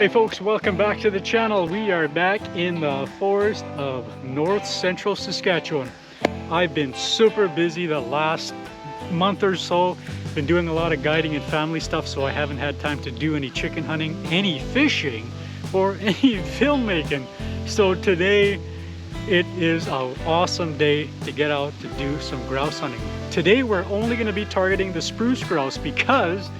Hey folks, welcome back to the channel. We are back in the forest of north central Saskatchewan. I've been super busy the last month or so. Been doing a lot of guiding and family stuff, so I haven't had time to do any chicken hunting, any fishing, or any filmmaking. So today it is an awesome day to get out to do some grouse hunting. Today we're only going to be targeting the spruce grouse because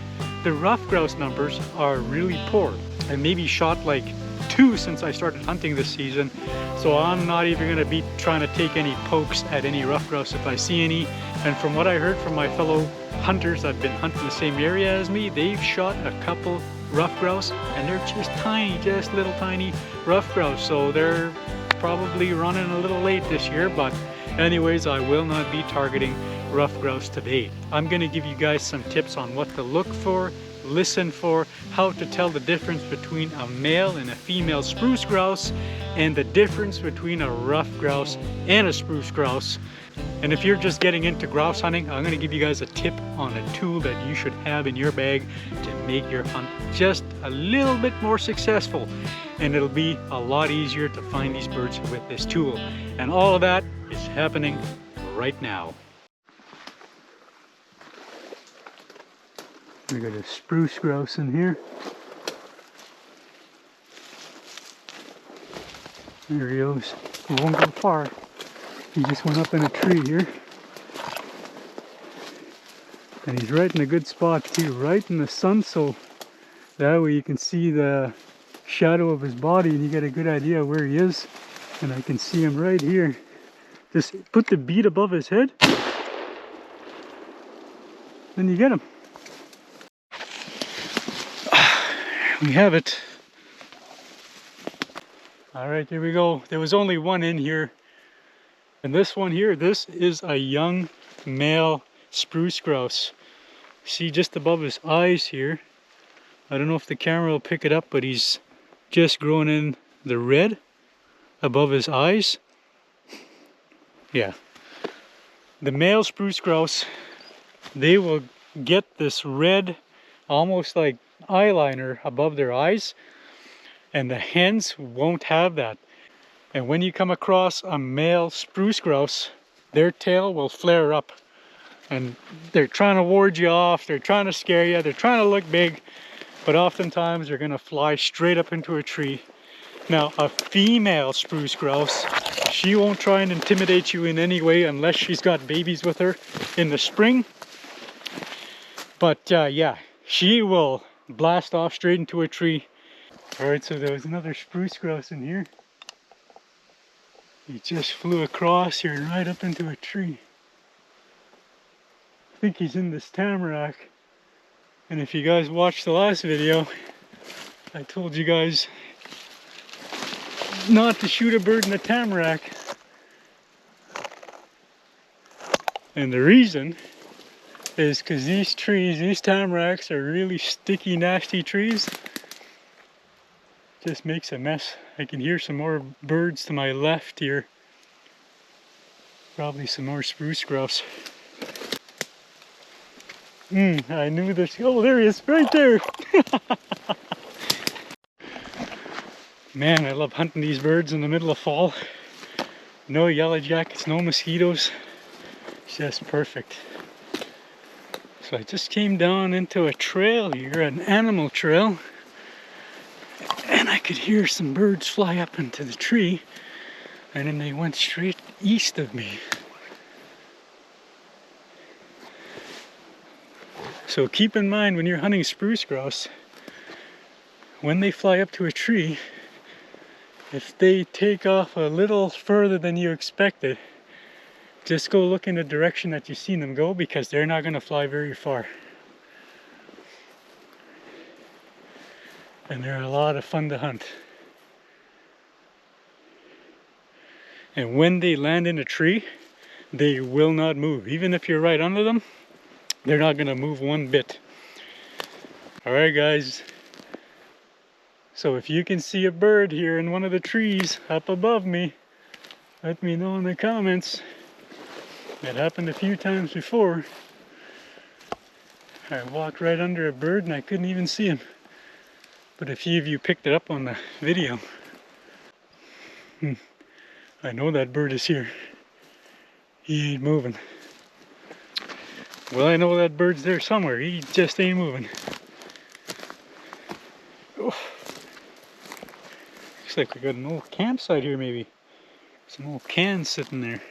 the rough grouse numbers are really poor. I maybe shot like 2 since I started hunting this season, so I'm not even going to be trying to take any pokes at any rough grouse if I see any. And from what I heard from my fellow hunters that have been hunting the same area as me, they've shot a couple rough grouse and they're just tiny, just little tiny rough grouse, so they're probably running a little late this year. But anyways, I will not be targeting rough grouse today. I'm going to give you guys some tips on what to look for, listen for, how to tell the difference between a male and a female spruce grouse, and the difference between a rough grouse and a spruce grouse. And if you're just getting into grouse hunting, I'm going to give you guys a tip on a tool that you should have in your bag to make your hunt just a little bit more successful. And it'll be a lot easier to find these birds with this tool. And all of that is happening right now. We got a spruce grouse in here. There he goes. He won't go far. He just went up in a tree here. And he's right in a good spot too, right in the sun, so that way you can see the shadow of his body and you get a good idea where he is. And I can see him right here. Just put the bead above his head, then you get him. We have it. All right, here we go. There was only one in here. And this one here, this is a young male spruce grouse. See just above his eyes here. I don't know if the camera will pick it up, but he's just growing in the red above his eyes. Yeah. The male spruce grouse, they will get this red, almost like eyeliner above their eyes, and the hens won't have that. And when you come across a male spruce grouse, their tail will flare up and they're trying to ward you off, they're trying to scare you, they're trying to look big, but oftentimes they're going to fly straight up into a tree. Now a female spruce grouse, she won't try and intimidate you in any way unless she's got babies with her in the spring. But yeah, she will blast off straight into a tree. Alright, so there was another spruce grouse in here. He just flew across here and right up into a tree. I think he's in this tamarack. And if you guys watched the last video, I told you guys not to shoot a bird in the tamarack. And the reason is because these trees, these tamaracks are really sticky, nasty trees. Just makes a mess. I can hear some more birds to my left here. Probably some more spruce grouse. I knew this. Oh, there he is, right there. Man, I love hunting these birds in the middle of fall. No yellow jackets, no mosquitoes. It's just perfect. So I just came down into a trail here, an animal trail, and I could hear some birds fly up into the tree, and then they went straight east of me. So keep in mind when you're hunting spruce grouse, when they fly up to a tree, if they take off a little further than you expected, just go look in the direction that you've seen them go, because they're not going to fly very far. And they're a lot of fun to hunt. And when they land in a tree, they will not move. Even if you're right under them, they're not going to move one bit. Alright guys, so if you can see a bird here in one of the trees up above me, let me know in the comments. It happened a few times before. I walked right under a bird and I couldn't even see him. but a few of you picked it up on the video. I know that bird is here. He ain't moving. Well, I know that bird's there somewhere. He just ain't moving. Oh. Looks like we got an old campsite here maybe. Some old cans sitting there.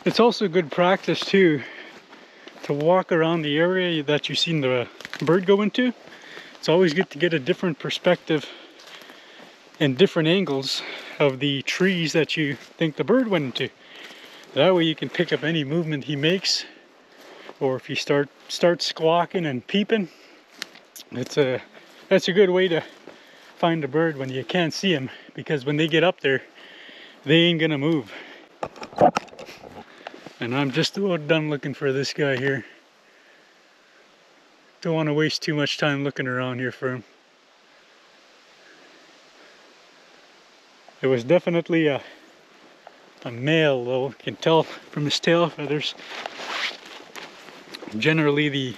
It's also good practice too to walk around the area that you've seen the bird go into. It's always good to get a different perspective and different angles of the trees that you think the bird went into. That way you can pick up any movement he makes, or if he starts squawking and peeping. That's a good way to find a bird when you can't see him, because when they get up there, they ain't gonna move. And I'm just about done looking for this guy here. Don't want to waste too much time looking around here for him. It was definitely a male though, you can tell from his tail feathers. Generally the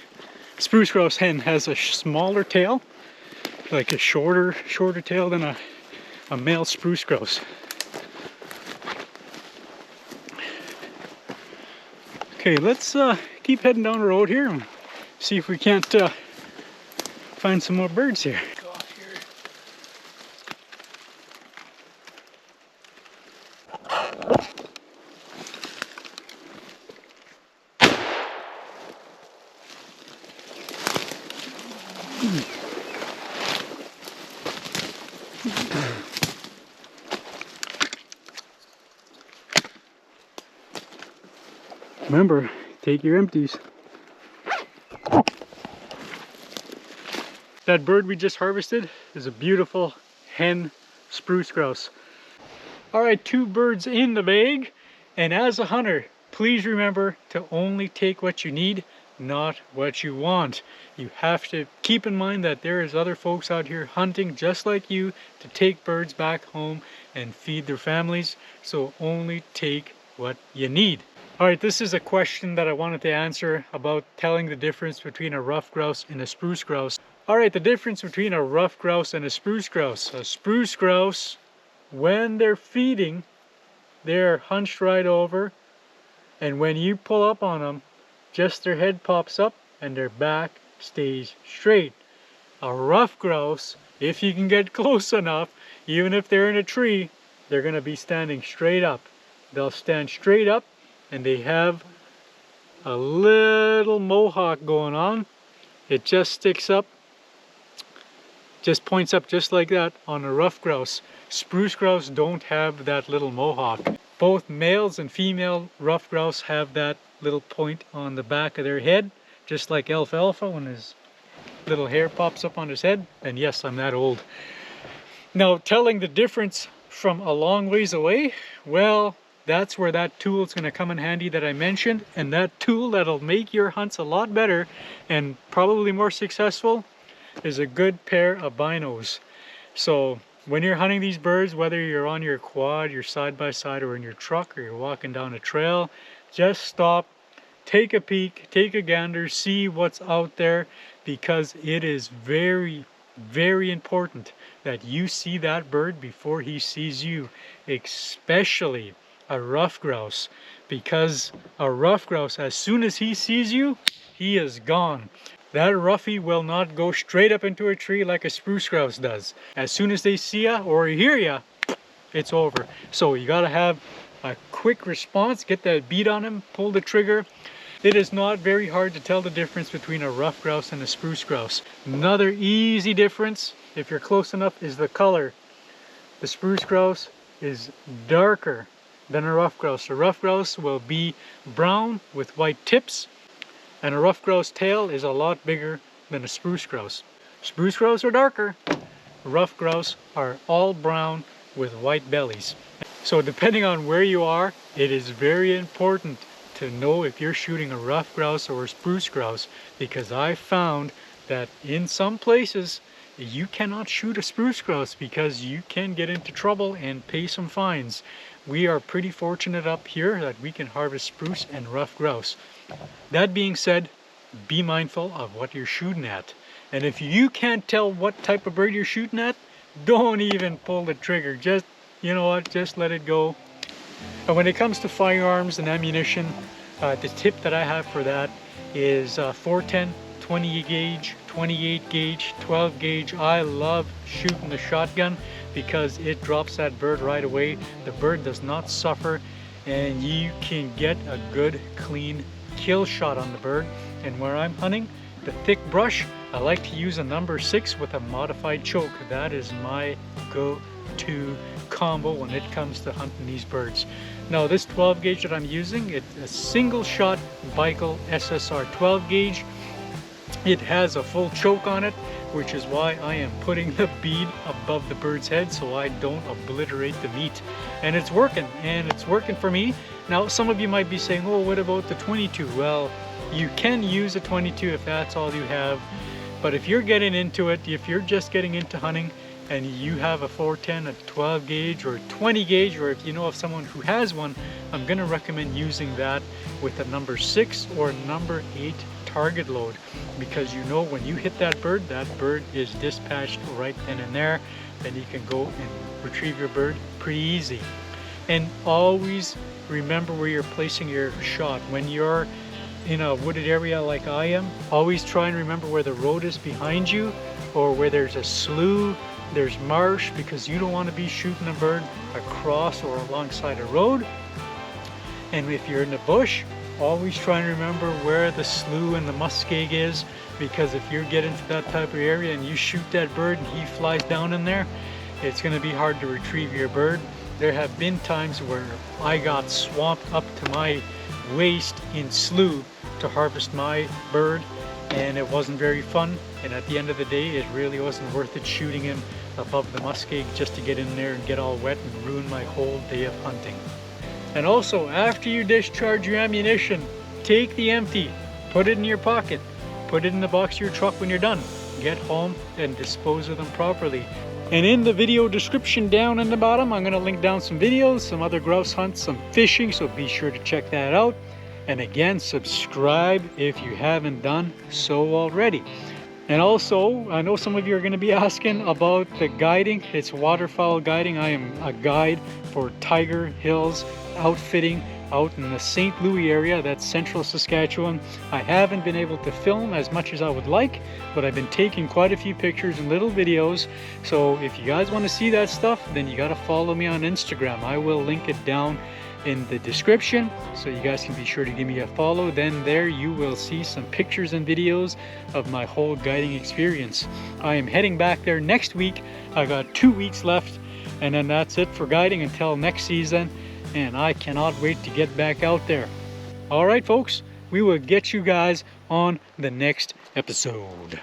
spruce grouse hen has a smaller tail, like a shorter tail than a male spruce grouse. Okay, let's keep heading down the road here and see if we can't find some more birds here. Go off here. Remember, take your empties. That bird we just harvested is a beautiful hen spruce grouse. Alright, 2 birds in the bag, and as a hunter, please remember to only take what you need, not what you want. You have to keep in mind that there is other folks out here hunting just like you to take birds back home and feed their families, so only take what you need. Alright, this is a question that I wanted to answer about telling the difference between a ruffed grouse and a spruce grouse. Alright, the difference between a ruffed grouse and a spruce grouse. A spruce grouse, when they're feeding, they're hunched right over, and when you pull up on them, just their head pops up and their back stays straight. A ruffed grouse, if you can get close enough, even if they're in a tree, they're going to be standing straight up. They'll stand straight up, and they have a little mohawk going on. It just sticks up, just points up just like that on a ruffed grouse. Spruce grouse don't have that little mohawk. Both males and female ruffed grouse have that little point on the back of their head, just like alfalfa when his little hair pops up on his head. And yes, I'm that old. Now, telling the difference from a long ways away, well, that's where that tool is going to come in handy that I mentioned, and that tool that'll make your hunts a lot better and probably more successful is a good pair of binos. So when you're hunting these birds, whether you're on your quad, your side-by-side, or in your truck, or you're walking down a trail, just stop, take a peek, take a gander, see what's out there, because it is very, very important that you see that bird before he sees you, especially a ruffed grouse, because a ruffed grouse, as soon as he sees you, he is gone. That roughie will not go straight up into a tree like a spruce grouse does. As soon as they see ya or hear ya, it's over. So you gotta have a quick response, get that beat on him, pull the trigger. It is not very hard to tell the difference between a ruffed grouse and a spruce grouse. Another easy difference, if you're close enough, is the color. The spruce grouse is darker than a ruffed grouse. A ruffed grouse will be brown with white tips, and a ruffed grouse tail is a lot bigger than a spruce grouse. Spruce grouse are darker. Ruffed grouse are all brown with white bellies. So depending on where you are, it is very important to know if you're shooting a ruffed grouse or a spruce grouse, because I found that in some places you cannot shoot a spruce grouse because you can get into trouble and pay some fines. We are pretty fortunate up here that we can harvest spruce and rough grouse. That being said, be mindful of what you're shooting at. And if you can't tell what type of bird you're shooting at, don't even pull the trigger. Just, you know what, just let it go. And when it comes to firearms and ammunition, the tip that I have for that is 410, 20 gauge, 28 gauge, 12 gauge. I love shooting the shotgun because it drops that bird right away. The bird does not suffer, and you can get a good clean kill shot on the bird. And where I'm hunting, the thick brush, I like to use a number 6 with a modified choke. That is my go-to combo when it comes to hunting these birds. Now this 12 gauge that I'm using, it's a single shot Bicol SSR 12 gauge. It has a full choke on it, which is why I am putting the bead above the bird's head so I don't obliterate the meat. And it's working for me. Now some of you might be saying, oh, what about the 22? Well, you can use a 22 if that's all you have, but if you're getting into it, if you're just getting into hunting and you have a 410, a 12 gauge or a 20 gauge, or if you know of someone who has one, I'm going to recommend using that with a number 6 or number 8 target load, because you know when you hit that bird is dispatched right then and there. Then you can go and retrieve your bird pretty easy. And always remember where you're placing your shot. When you're in a wooded area like I am, always try and remember where the road is behind you, or where there's a slough, there's marsh, because you don't want to be shooting a bird across or alongside a road. And if you're in the bush, always try and remember where the slough and the muskeg is, because if you get into that type of area and you shoot that bird and he flies down in there, it's going to be hard to retrieve your bird. There have been times where I got swamped up to my waist in slough to harvest my bird, and it wasn't very fun. And at the end of the day, it really wasn't worth it shooting him above the muskeg just to get in there and get all wet and ruin my whole day of hunting. And also, after you discharge your ammunition, take the empty, put it in your pocket, put it in the box of your truck when you're done. Get home and dispose of them properly. And in the video description down in the bottom, I'm going to link down some videos, some other grouse hunts, some fishing, so be sure to check that out. And again, subscribe if you haven't done so already. And also, I know some of you are going to be asking about the guiding. It's waterfowl guiding. I am a guide for Tiger Hills outfitting out in the St. Louis area, that's central Saskatchewan. I haven't been able to film as much as I would like, but I've been taking quite a few pictures and little videos. So if you guys want to see that stuff, then you got to follow me on Instagram. I will link it down in the description, so you guys can be sure to give me a follow. Then there you will see some pictures and videos of my whole guiding experience. I am heading back there next week. I got 2 weeks left, and then that's it for guiding until next season. And I cannot wait to get back out there. All right, folks, we will get you guys on the next episode.